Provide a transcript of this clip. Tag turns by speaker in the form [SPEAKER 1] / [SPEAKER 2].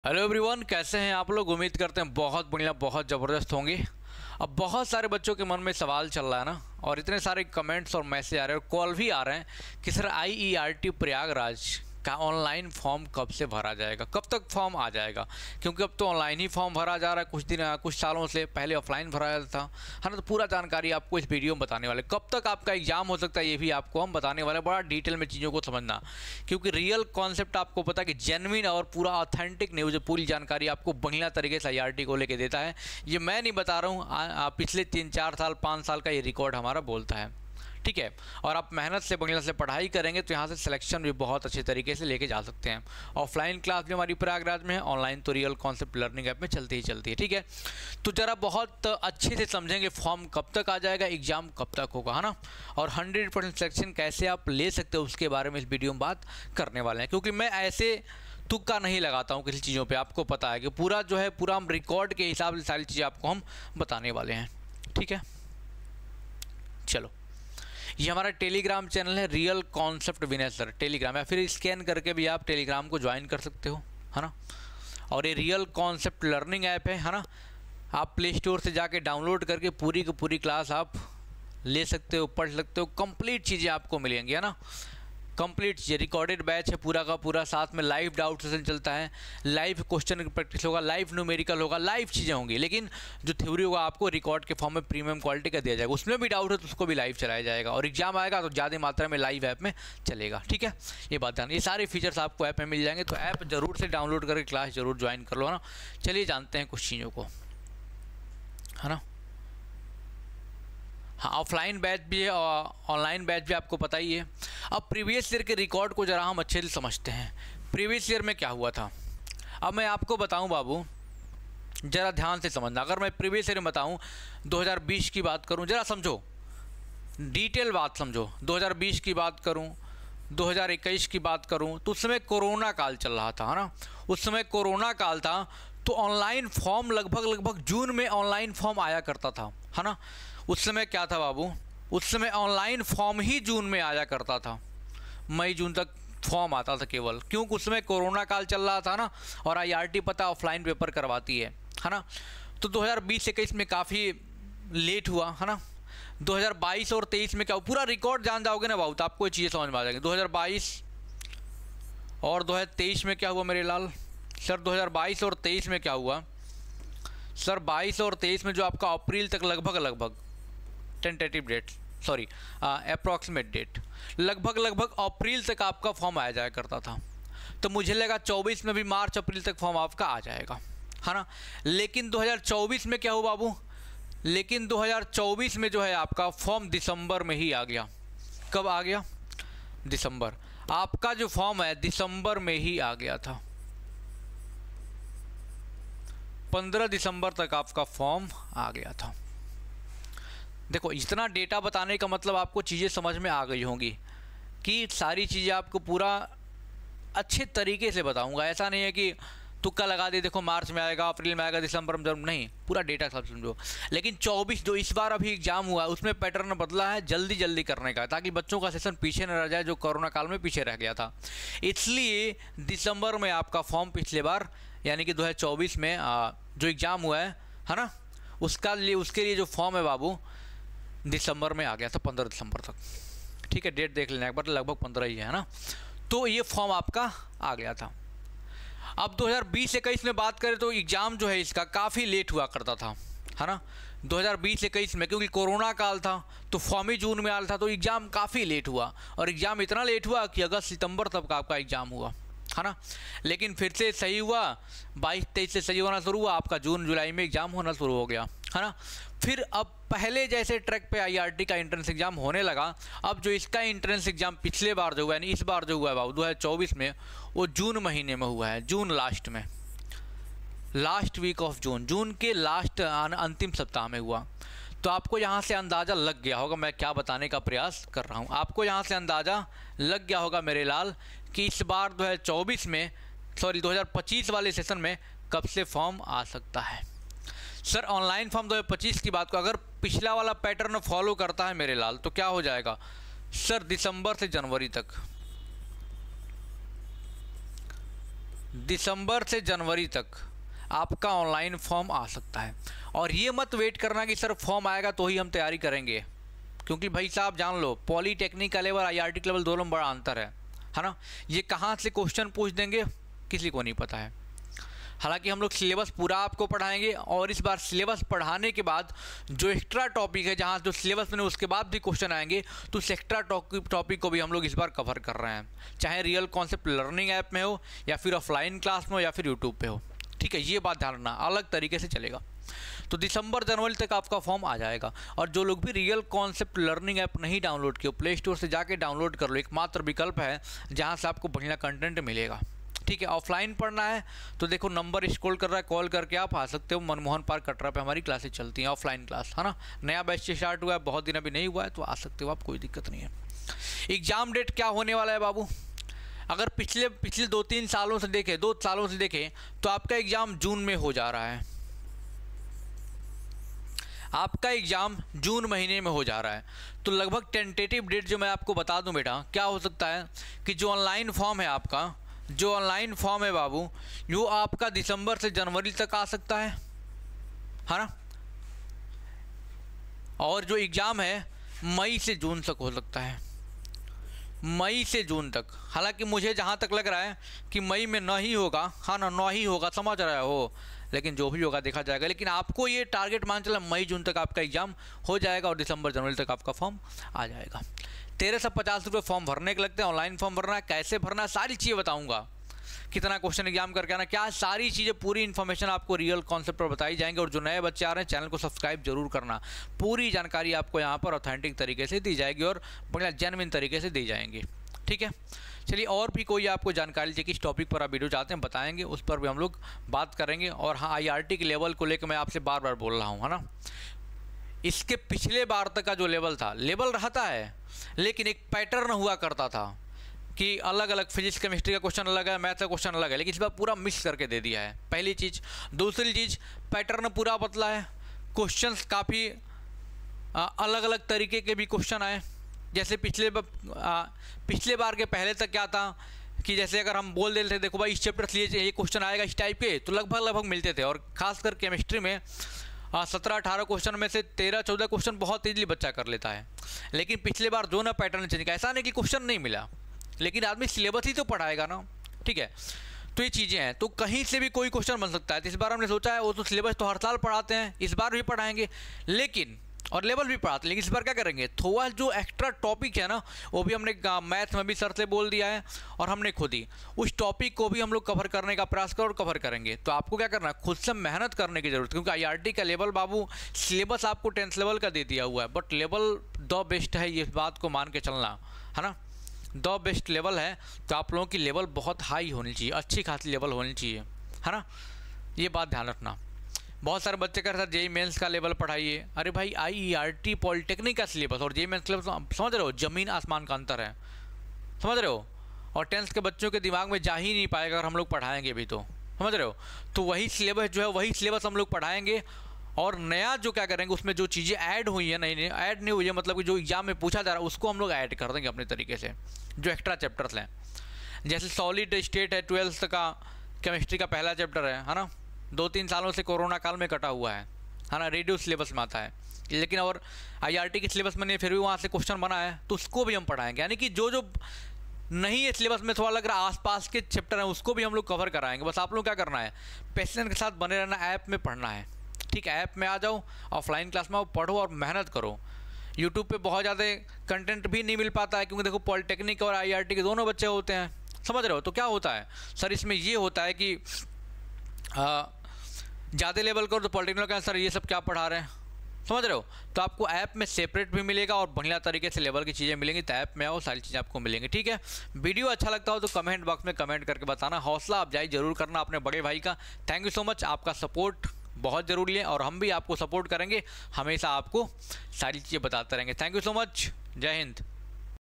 [SPEAKER 1] Hello everyone, कैसे हैं आप लोग। उम्मीद करते हैं बहुत बढ़िया, बहुत ज़बरदस्त होंगे। अब बहुत सारे बच्चों के मन में सवाल चल रहा है ना, और इतने सारे कमेंट्स और मैसेज आ रहे हैं और कॉल भी आ रहे हैं कि सर IERT प्रयागराज का ऑनलाइन फॉर्म कब से भरा जाएगा, कब तक फॉर्म आ जाएगा। क्योंकि अब तो ऑनलाइन ही फॉर्म भरा जा रहा है, कुछ सालों से पहले ऑफलाइन भरा जाता था, है ना। तो पूरा जानकारी आपको इस वीडियो में बताने वाले, कब तक आपका एग्जाम हो सकता है ये भी आपको हम बताने वाले, बड़ा डिटेल में चीज़ों को समझना। क्योंकि रियल कॉन्सेप्ट आपको पता है कि जेन्युइन और पूरा ऑथेंटिक न्यूज़, पूरी जानकारी आपको बढ़िया तरीके से IRT को लेके देता है। ये मैं नहीं बता रहा हूँ, पिछले 3-4 साल 5 साल का ये रिकॉर्ड हमारा बोलता है, ठीक है। और आप मेहनत से बढ़िया से पढ़ाई करेंगे तो यहाँ से सिलेक्शन भी बहुत अच्छे तरीके से लेके जा सकते हैं। ऑफलाइन क्लास भी हमारी प्रयागराज में है, ऑनलाइन तो रियल कॉन्सेप्ट लर्निंग ऐप में चलती ही चलती है, ठीक है। तो ज़रा बहुत अच्छे से समझेंगे फॉर्म कब तक आ जाएगा, एग्ज़ाम कब तक होगा, है ना, और 100% सिलेक्शन कैसे आप ले सकते हो उसके बारे में इस वीडियो में बात करने वाले हैं। क्योंकि मैं ऐसे तुक्का नहीं लगाता हूँ किसी चीज़ों पे, आपको पता है कि पूरा जो है पूरा हम रिकॉर्ड के हिसाब से सारी चीज़ें आपको हम बताने वाले हैं, ठीक है। चलो, ये हमारा टेलीग्राम चैनल है, रियल कॉन्सेप्ट विनय सर टेलीग्राम, या फिर स्कैन करके भी आप टेलीग्राम को ज्वाइन कर सकते हो, है ना। और ये रियल कॉन्सेप्ट लर्निंग ऐप है ना। आप प्ले स्टोर से जाके डाउनलोड करके पूरी की पूरी क्लास आप ले सकते हो, पढ़ सकते हो, कंप्लीट चीज़ें आपको मिलेंगी, है ना। कंप्लीट चीज़ें, रिकॉर्डेड बैच है पूरा का पूरा, साथ में लाइव डाउट सेशन चलता है, लाइव क्वेश्चन की प्रैक्टिस होगा, लाइव न्यूमेरिकल होगा, लाइव चीज़ें होंगी। लेकिन जो थ्योरी होगा आपको रिकॉर्ड के फॉर्म में प्रीमियम क्वालिटी का दिया जाएगा, उसमें भी डाउट है तो उसको भी लाइव चलाया जाएगा, और एग्जाम आएगा तो ज़्यादा मात्रा में लाइव ऐप में चलेगा, ठीक है। ये बात ध्यान, ये सारे फीचर्स आपको ऐप में मिल जाएंगे, तो ऐप जरूर से डाउनलोड करके क्लास जरूर ज्वाइन कर लो ना। चलिए जानते हैं कुछ चीज़ों को, है ना। हाँ, ऑफलाइन बैच भी है और ऑनलाइन बैच भी आपको पता ही है। अब प्रीवियस ईयर के रिकॉर्ड को ज़रा हम अच्छे से समझते हैं, प्रीवियस ईयर में क्या हुआ था। अब मैं आपको बताऊं बाबू, ज़रा ध्यान से समझना। अगर मैं प्रीवियस ईयर में बताऊं, 2020 की बात करूं, ज़रा समझो, डिटेल बात समझो। 2020 की बात करूं, 2021 की बात करूं, तो उस समय कोरोना काल चल रहा था, है ना। उस समय कोरोना काल था, तो ऑनलाइन फॉर्म लगभग जून में ऑनलाइन फॉर्म आया करता था, है ना। उस समय क्या था बाबू, उस समय ऑनलाइन फॉर्म ही जून में आया करता था, मई जून तक फॉर्म आता था केवल, क्योंकि उस समय कोरोना काल चल रहा था ना, और IRT पता ऑफलाइन पेपर करवाती है ना। तो 2020-21 में काफ़ी लेट हुआ, है ना। 2022 और 23 में क्या हुआ, पूरा रिकॉर्ड जान जाओगे ना बाबू तो आपको ये चीज़ें समझ में आ जाएंगी। 2022 और 2023 में क्या हुआ मेरे लाल सर, 2022 और 23 में क्या हुआ सर, 22 और 23 में जो आपका अप्रैल तक लगभग tentative date, sorry approximate date, लगभग अप्रैल तक आपका फॉर्म आया जाया करता था। तो मुझे लगा 24 में भी मार्च अप्रैल तक फॉर्म आपका आ जाएगा, है ना। लेकिन 2024 में क्या हुआ बाबू, लेकिन 2024 में जो है आपका फॉर्म दिसंबर में ही आ गया। कब आ गया, दिसंबर। आपका जो फॉर्म है दिसंबर में ही आ गया था, 15 दिसंबर तक आपका फॉर्म आ गया था। देखो, इतना डेटा बताने का मतलब आपको चीज़ें समझ में आ गई होंगी कि सारी चीज़ें आपको पूरा अच्छे तरीके से बताऊंगा। ऐसा नहीं है कि तुक्का लगा दे, देखो मार्च में आएगा, अप्रैल में आएगा, दिसंबर में, नहीं, पूरा डेटा सब समझो। लेकिन 24 जो इस बार अभी एग्जाम हुआ है उसमें पैटर्न बदला है जल्दी करने का, ताकि बच्चों का सेशन पीछे न रह जाए जो कोरोना काल में पीछे रह गया था। इसलिए दिसंबर में आपका फॉर्म पिछले बार यानी कि 2024 में जो एग्ज़ाम हुआ है ना, उसके लिए जो फॉर्म है बाबू दिसंबर में आ गया था, 15 दिसंबर तक, ठीक है। डेट देख लेना एक बार, लगभग 15 ही है ना। तो ये फॉर्म आपका आ गया था। अब 2020-21 में बात करें तो एग्ज़ाम जो है इसका काफ़ी लेट हुआ करता था, है ना। 2020-21 में क्योंकि कोरोना काल था तो फॉर्म ही जून में आ रहा था, तो एग्ज़ाम काफ़ी लेट हुआ, और एग्ज़ाम इतना लेट हुआ कि अगस्त सितंबर तक आपका एग्ज़ाम हुआ, है ना। लेकिन फिर से सही हुआ, 22-23 से सही होना शुरू हुआ, आपका जून जुलाई में एग्ज़ाम होना शुरू हो गया, है ना। फिर अब पहले जैसे ट्रैक पे IRT का एंट्रेंस एग्ज़ाम होने लगा। अब जो इसका एंट्रेंस एग्ज़ाम पिछले बार जो हुआ है, यानी इस बार जो हुआ है बाबू 2024 में, वो जून महीने में हुआ है, जून लास्ट में, लास्ट वीक ऑफ जून के लास्ट अंतिम सप्ताह में हुआ। तो आपको यहाँ से अंदाज़ा लग गया होगा मैं क्या बताने का प्रयास कर रहा हूँ, आपको यहाँ से अंदाज़ा लग गया होगा मेरे लाल कि इस बार 2025 वाले सेशन में कब से फॉर्म आ सकता है। सर ऑनलाइन फॉर्म 2025 की बात को अगर पिछला वाला पैटर्न फॉलो करता है मेरे लाल तो क्या हो जाएगा सर, दिसंबर से जनवरी तक, दिसंबर से जनवरी तक आपका ऑनलाइन फॉर्म आ सकता है। और ये मत वेट करना कि सर फॉर्म आएगा तो ही हम तैयारी करेंगे, क्योंकि भाई साहब जान लो पॉलीटेक्निक का लेवल IRT का लेवल दोनों में बड़ा अंतर है ना। ये कहाँ से क्वेश्चन पूछ देंगे किसी को नहीं पता है। हालांकि हम लोग सिलेबस पूरा आपको पढ़ाएंगे, और इस बार सिलेबस पढ़ाने के बाद जो एक्स्ट्रा टॉपिक है, जहाँ जो सिलेबस में उसके बाद भी क्वेश्चन आएंगे, तो उस एक्स्ट्रा टॉपिक को भी हम लोग इस बार कवर कर रहे हैं, चाहे रियल कॉन्सेप्ट लर्निंग ऐप में हो या फिर ऑफलाइन क्लास में हो या फिर यूट्यूब पे हो। ठीक है, ये बात ध्यान रखना, अलग तरीके से चलेगा। तो दिसंबर जनवरी तक आपका फॉर्म आ जाएगा। और जो लोग भी रियल कॉन्सेप्ट लर्निंग ऐप नहीं डाउनलोड किए, प्ले स्टोर से जाके डाउनलोड कर लो, एकमात्र विकल्प है जहाँ से आपको बढ़िया कंटेंट मिलेगा। ठीक है, ऑफलाइन पढ़ना है तो देखो नंबर स्क्रॉल कर रहा है, कॉल करके आप आ सकते हो। मनमोहन पार्क कटरा पे हमारी क्लासेस चलती हैं, ऑफलाइन क्लास, है ना। नया बैच स्टार्ट हुआ है, बहुत दिन अभी नहीं हुआ है, तो आ सकते हो आप, कोई दिक्कत नहीं है। एग्जाम डेट क्या होने वाला है बाबू? अगर पिछले 2-3 सालों से देखें, 2 सालों से देखें, तो आपका एग्ज़ाम जून में हो जा रहा है। आपका एग्ज़ाम जून महीने में हो जा रहा है। तो लगभग टेंटेटिव डेट जो मैं आपको बता दूं बेटा, क्या हो सकता है कि जो ऑनलाइन फॉर्म है आपका, जो ऑनलाइन फॉर्म है बाबू, वो आपका दिसंबर से जनवरी तक आ सकता है ना। और जो एग्ज़ाम है मई से जून तक हो सकता है, मई से जून तक। हालांकि मुझे जहाँ तक लग रहा है कि मई में ना ही होगा, हाँ ना, ना ही होगा, समझ रहे हो, लेकिन जो भी होगा देखा जाएगा। लेकिन आपको ये टारगेट मान चला मई जून तक आपका एग्जाम हो जाएगा और दिसंबर जनवरी तक आपका फॉर्म आ जाएगा। 1350 रुपये फॉर्म भरने के लगते हैं। ऑनलाइन फॉर्म भरना है, कैसे भरना है, सारी चीज़ें बताऊँगा, कितना क्वेश्चन एग्जाम करके आना, क्या सारी चीज़ें, पूरी इन्फॉर्मेशन आपको रियल कॉन्सेप्ट पर बताई जाएंगे। और जो नए बच्चे आ रहे हैं चैनल को सब्सक्राइब जरूर करना, पूरी जानकारी आपको यहाँ पर ऑथेंटिक तरीके से दी जाएगी और बढ़िया जेन्युइन तरीके से दी जाएंगी। ठीक है, चलिए और भी कोई आपको जानकारी चाहिए, किस टॉपिक पर आप वीडियो चाहते हैं बताएंगे, उस पर भी हम लोग बात करेंगे। और हाँ, IRT के लेवल को लेकर मैं आपसे बार बार बोल रहा हूँ, है ना। इसके पिछले बार तक का जो लेवल था, लेवल रहता है लेकिन एक पैटर्न हुआ करता था कि अलग अलग फिजिक्स केमिस्ट्री का क्वेश्चन अलग है, मैथ का क्वेश्चन अलग है, लेकिन इस बार पूरा मिक्स करके दे दिया है, पहली चीज़। दूसरी चीज़, पैटर्न पूरा बदला है, क्वेश्चंस काफ़ी अलग अलग तरीके के भी क्वेश्चन आए। जैसे पिछले बार के पहले तक क्या था कि जैसे अगर हम बोल देते थे देखो भाई इस चैप्टर से ये क्वेश्चन आएगा इस टाइप के, तो लगभग मिलते थे। और खासकर केमिस्ट्री में 17-18 क्वेश्चन में से 13-14 क्वेश्चन बहुत ईजिली बच्चा कर लेता है। लेकिन पिछले बार जो ना पैटर्न चेंज किया, ऐसा नहीं कि क्वेश्चन नहीं मिला, लेकिन आदमी सिलेबस ही तो पढ़ाएगा ना। ठीक है, तो ये चीज़ें हैं, तो कहीं से भी कोई क्वेश्चन बन सकता है। तो इस बार हमने सोचा है, वो तो सिलेबस तो हर साल पढ़ाते हैं, इस बार भी पढ़ाएंगे, लेकिन और लेवल भी पढ़ाते हैं, लेकिन इस बार क्या करेंगे, थोड़ा जो एक्स्ट्रा टॉपिक है ना, वो भी हमने मैथ में भी सर से बोल दिया है और हमने खुद ही उस टॉपिक को भी हम लोग कवर करने का प्रयास करो और कवर करेंगे। तो आपको क्या करना है, खुद से मेहनत करने की जरूरत है, क्योंकि IRT का लेवल बाबू, सिलेबस आपको 10th लेवल का दे दिया हुआ है, बट लेवल द बेस्ट है, ये बात को मान के चलना, है ना। द बेस्ट लेवल है, तो आप लोगों की लेवल बहुत हाई होनी चाहिए, अच्छी खासी लेवल होनी चाहिए, है ना। ये बात ध्यान रखना। बहुत सारे बच्चे कह रहे थे JEE मेंस का लेवल पढ़ाइए। अरे भाई IERT पॉलिटेक्निक का सिलेबस और JEE मेंस सिलेबस समझ रहे हो, ज़मीन आसमान का अंतर है, समझ रहे हो। और 10th के बच्चों के दिमाग में जा ही नहीं पाएगा अगर हम लोग पढ़ाएंगे भी, तो समझ रहे हो। तो वही सिलेबस जो है, वही सिलेबस हम लोग पढ़ाएंगे, और नया जो क्या करेंगे उसमें जो चीज़ें ऐड हुई है, नहीं ऐड नहीं हुई है, मतलब कि जो एग्जाम में पूछा जा रहा है उसको हम लोग ऐड कर देंगे अपने तरीके से, जो एक्स्ट्रा चैप्टर्स हैं। जैसे सॉलिड स्टेट है, 12th का केमिस्ट्री का पहला चैप्टर है ना, 2-3 सालों से कोरोना काल में कटा हुआ है ना, रेडियो सिलेबस में आता है, लेकिन और IRT के सिलेबस में नहीं, फिर भी वहाँ से क्वेश्चन बना है, तो उसको भी हम पढ़ाएंगे। यानी कि जो जो नहीं है सिलेबस में, थोड़ा लग रहा है आसपास के चैप्टर हैं, उसको भी हम लोग कवर कराएंगे। बस आप लोग क्या करना है, पेशेंस के साथ बने रहना, ऐप में पढ़ना है। ठीक है, ऐप में आ जाओ, ऑफलाइन क्लास में आओ, पढ़ो और मेहनत करो। यूट्यूब पे बहुत ज़्यादा कंटेंट भी नहीं मिल पाता है, क्योंकि देखो पॉलिटेक्निक और IRT के दोनों बच्चे होते हैं, समझ रहे हो। तो क्या होता है सर, इसमें ये होता है कि ज़्यादा लेवल करो तो पॉलिटेक्निक का सर ये सब क्या पढ़ा रहे हैं, समझ रहे हो। तो आपको ऐप में सेपरेट भी मिलेगा और बढ़िया तरीके से लेवल की चीज़ें मिलेंगी, तो ऐप में आओ, सारी चीज़ें आपको मिलेंगी। ठीक है, वीडियो अच्छा लगता हो तो कमेंट बॉक्स में कमेंट करके बताना, हौसला अफजाई जरूर करना अपने बड़े भाई का। थैंक यू सो मच, आपका सपोर्ट बहुत ज़रूरी है और हम भी आपको सपोर्ट करेंगे, हमेशा आपको सारी चीज़ें बताते रहेंगे। थैंक यू सो मच, जय हिंद।